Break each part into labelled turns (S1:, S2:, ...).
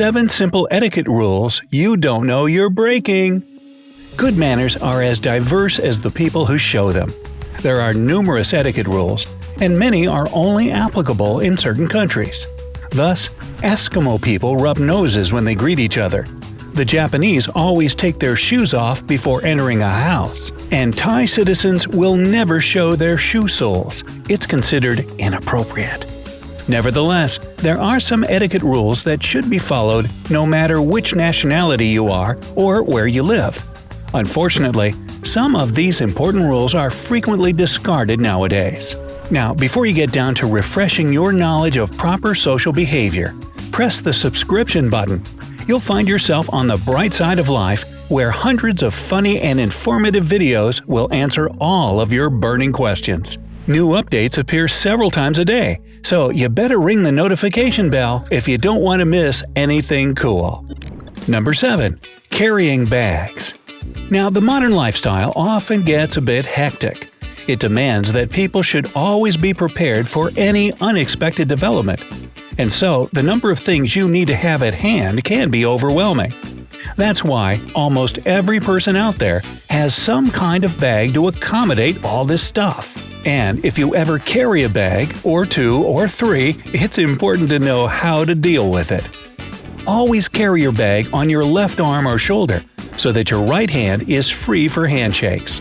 S1: 7 simple etiquette rules you don't know you're breaking. Good manners are as diverse as the people who show them. There are numerous etiquette rules, and many are only applicable in certain countries. Thus, Eskimo people rub noses when they greet each other. The Japanese always take their shoes off before entering a house, and Thai citizens will never show their shoe soles. It's considered inappropriate. Nevertheless, there are some etiquette rules that should be followed no matter which nationality you are or where you live. Unfortunately, some of these important rules are frequently discarded nowadays. Now, before you get down to refreshing your knowledge of proper social behavior, press the subscription button. You'll find yourself on the bright side of life, where hundreds of funny and informative videos will answer all of your burning questions. New updates appear several times a day, so you better ring the notification bell if you don't want to miss anything cool. Number 7. Carrying bags. Now, the modern lifestyle often gets a bit hectic. It demands that people should always be prepared for any unexpected development. And so, the number of things you need to have at hand can be overwhelming. That's why almost every person out there has some kind of bag to accommodate all this stuff. And if you ever carry a bag, or 2 or 3, it's important to know how to deal with it. Always carry your bag on your left arm or shoulder, so that your right hand is free for handshakes.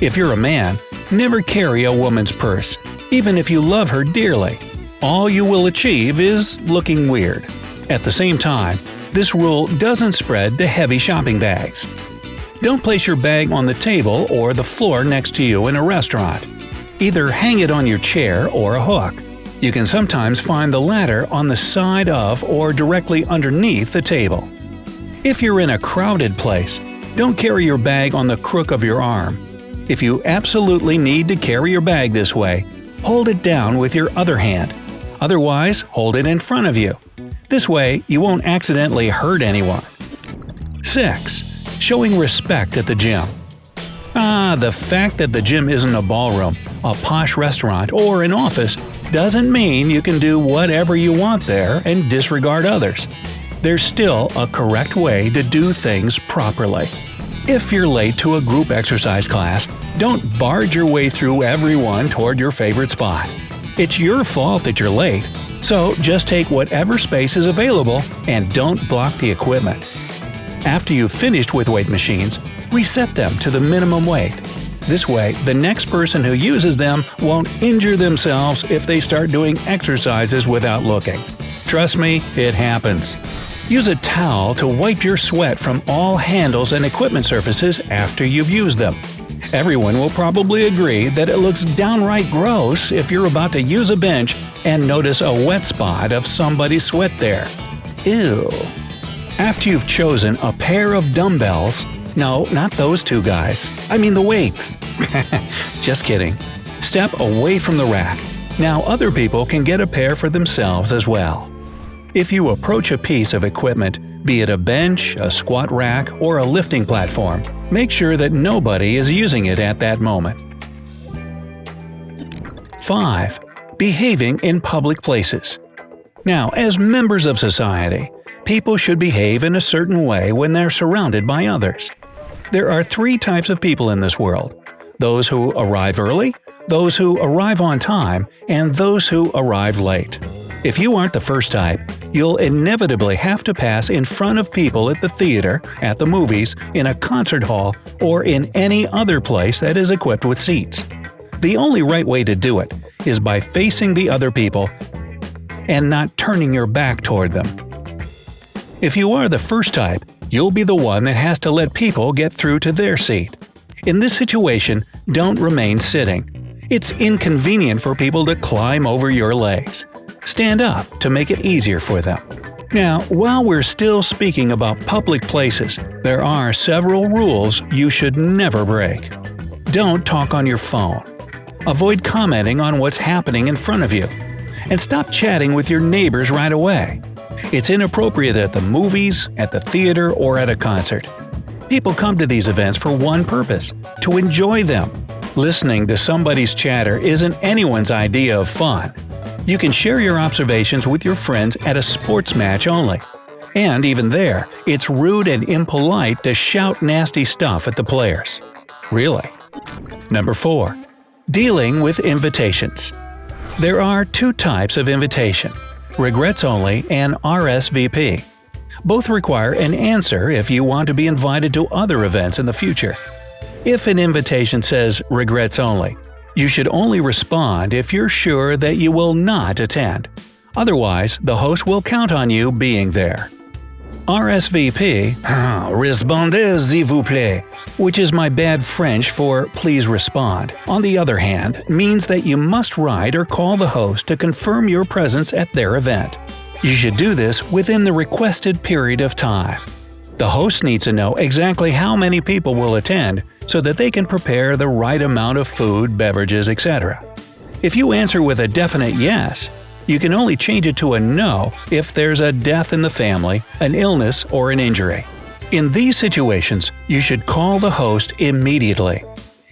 S1: If you're a man, never carry a woman's purse, even if you love her dearly. All you will achieve is looking weird. At the same time, this rule doesn't spread to heavy shopping bags. Don't place your bag on the table or the floor next to you in a restaurant. Either hang it on your chair or a hook. You can sometimes find the latter on the side of or directly underneath the table. If you're in a crowded place, don't carry your bag on the crook of your arm. If you absolutely need to carry your bag this way, hold it down with your other hand. Otherwise, hold it in front of you. This way, you won't accidentally hurt anyone. 6. Showing respect at the gym. The fact that the gym isn't a ballroom, a posh restaurant, or an office doesn't mean you can do whatever you want there and disregard others. There's still a correct way to do things properly. If you're late to a group exercise class, don't barge your way through everyone toward your favorite spot. It's your fault that you're late, so just take whatever space is available and don't block the equipment. After you've finished with weight machines, reset them to the minimum weight. This way, the next person who uses them won't injure themselves if they start doing exercises without looking. Trust me, it happens. Use a towel to wipe your sweat from all handles and equipment surfaces after you've used them. Everyone will probably agree that it looks downright gross if you're about to use a bench and notice a wet spot of somebody's sweat there. Ew. After you've chosen a pair of dumbbells — no, not those two guys, I mean the weights. Just kidding. Step away from the rack. Now other people can get a pair for themselves as well. If you approach a piece of equipment, be it a bench, a squat rack, or a lifting platform, make sure that nobody is using it at that moment. 5. Behaving in public places. Now, as members of society, people should behave in a certain way when they're surrounded by others. There are 3 types of people in this world: those who arrive early, those who arrive on time, and those who arrive late. If you aren't the first type, you'll inevitably have to pass in front of people at the theater, at the movies, in a concert hall, or in any other place that is equipped with seats. The only right way to do it is by facing the other people and not turning your back toward them. If you are the first type, you'll be the one that has to let people get through to their seat. In this situation, don't remain sitting. It's inconvenient for people to climb over your legs. Stand up to make it easier for them. Now, while we're still speaking about public places, there are several rules you should never break. Don't talk on your phone. Avoid commenting on what's happening in front of you. And stop chatting with your neighbors right away. It's inappropriate at the movies, at the theater, or at a concert. People come to these events for one purpose: to enjoy them. Listening to somebody's chatter isn't anyone's idea of fun. You can share your observations with your friends at a sports match only. And even there, it's rude and impolite to shout nasty stuff at the players. Really. Number 4. Dealing with invitations. There are 2 types of invitation: regrets only and RSVP. Both require an answer if you want to be invited to other events in the future. If an invitation says regrets only, you should only respond if you're sure that you will not attend. Otherwise, the host will count on you being there. RSVP, Respondez s'il vous plaît, which is my bad French for please respond, on the other hand, means that you must write or call the host to confirm your presence at their event. You should do this within the requested period of time. The host needs to know exactly how many people will attend so that they can prepare the right amount of food, beverages, etc. If you answer with a definite yes, you can only change it to a no if there's a death in the family, an illness, or an injury. In these situations, you should call the host immediately.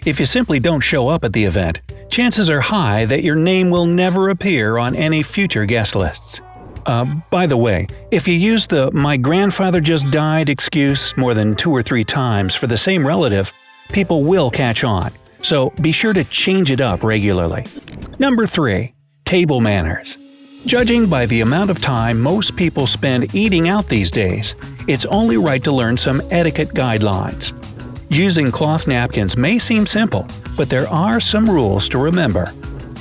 S1: If you simply don't show up at the event, chances are high that your name will never appear on any future guest lists. By the way, if you use the "my grandfather just died" excuse more than 2 or 3 times for the same relative, people will catch on, so be sure to change it up regularly. Number 3. Table manners. Judging by the amount of time most people spend eating out these days, it's only right to learn some etiquette guidelines. Using cloth napkins may seem simple, but there are some rules to remember.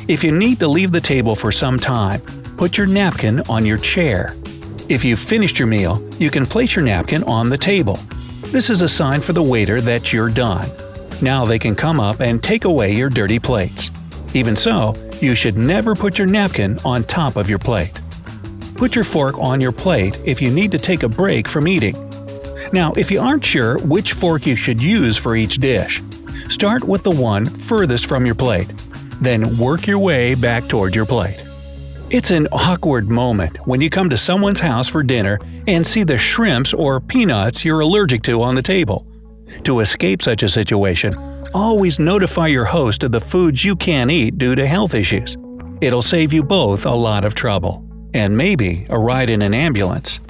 S1: If you need to leave the table for some time, put your napkin on your chair. If you've finished your meal, you can place your napkin on the table. This is a sign for the waiter that you're done. Now they can come up and take away your dirty plates. Even so, you should never put your napkin on top of your plate. Put your fork on your plate if you need to take a break from eating. Now, if you aren't sure which fork you should use for each dish, start with the one furthest from your plate. Then work your way back toward your plate. It's an awkward moment when you come to someone's house for dinner and see the shrimps or peanuts you're allergic to on the table. To escape such a situation, always notify your host of the foods you can't eat due to health issues. It'll save you both a lot of trouble, and maybe a ride in an ambulance.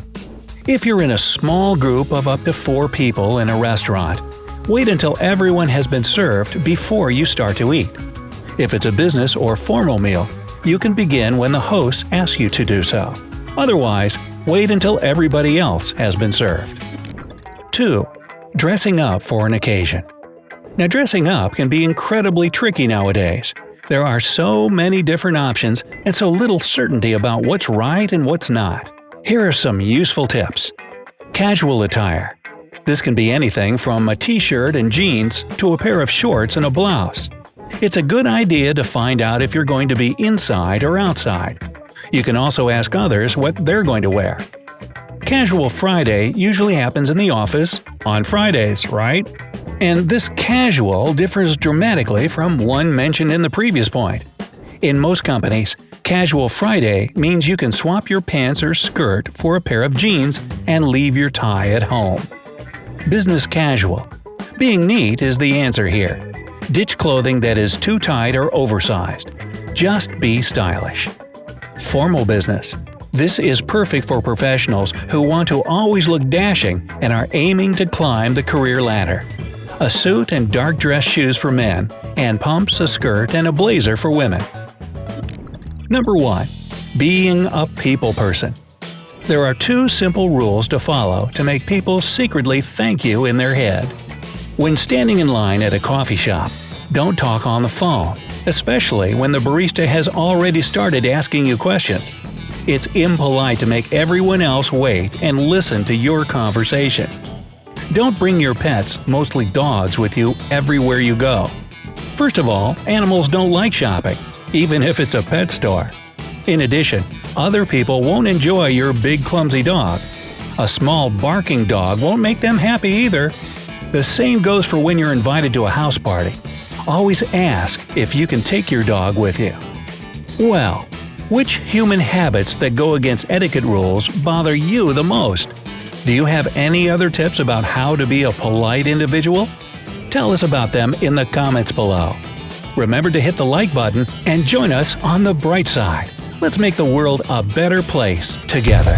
S1: If you're in a small group of up to 4 people in a restaurant, wait until everyone has been served before you start to eat. If it's a business or formal meal, you can begin when the host asks you to do so. Otherwise, wait until everybody else has been served. 2. Dressing up for an occasion. Now, dressing up can be incredibly tricky nowadays. There are so many different options and so little certainty about what's right and what's not. Here are some useful tips. Casual attire. This can be anything from a t-shirt and jeans to a pair of shorts and a blouse. It's a good idea to find out if you're going to be inside or outside. You can also ask others what they're going to wear. Casual Friday usually happens in the office on Fridays, right? And this casual differs dramatically from one mentioned in the previous point. In most companies, Casual Friday means you can swap your pants or skirt for a pair of jeans and leave your tie at home. Business casual. Being neat is the answer here. Ditch clothing that is too tight or oversized. Just be stylish. Formal business. This is perfect for professionals who want to always look dashing and are aiming to climb the career ladder. A suit and dark dress shoes for men, and pumps, a skirt, and a blazer for women. Number 1. Being a people person. There are 2 simple rules to follow to make people secretly thank you in their head. When standing in line at a coffee shop, don't talk on the phone, especially when the barista has already started asking you questions. It's impolite to make everyone else wait and listen to your conversation. Don't bring your pets, mostly dogs, with you everywhere you go. First of all, animals don't like shopping, even if it's a pet store. In addition, other people won't enjoy your big clumsy dog. A small barking dog won't make them happy either. The same goes for when you're invited to a house party. Always ask if you can take your dog with you. Well, which human habits that go against etiquette rules bother you the most? Do you have any other tips about how to be a polite individual? Tell us about them in the comments below. Remember to hit the like button and join us on the bright side. Let's make the world a better place together.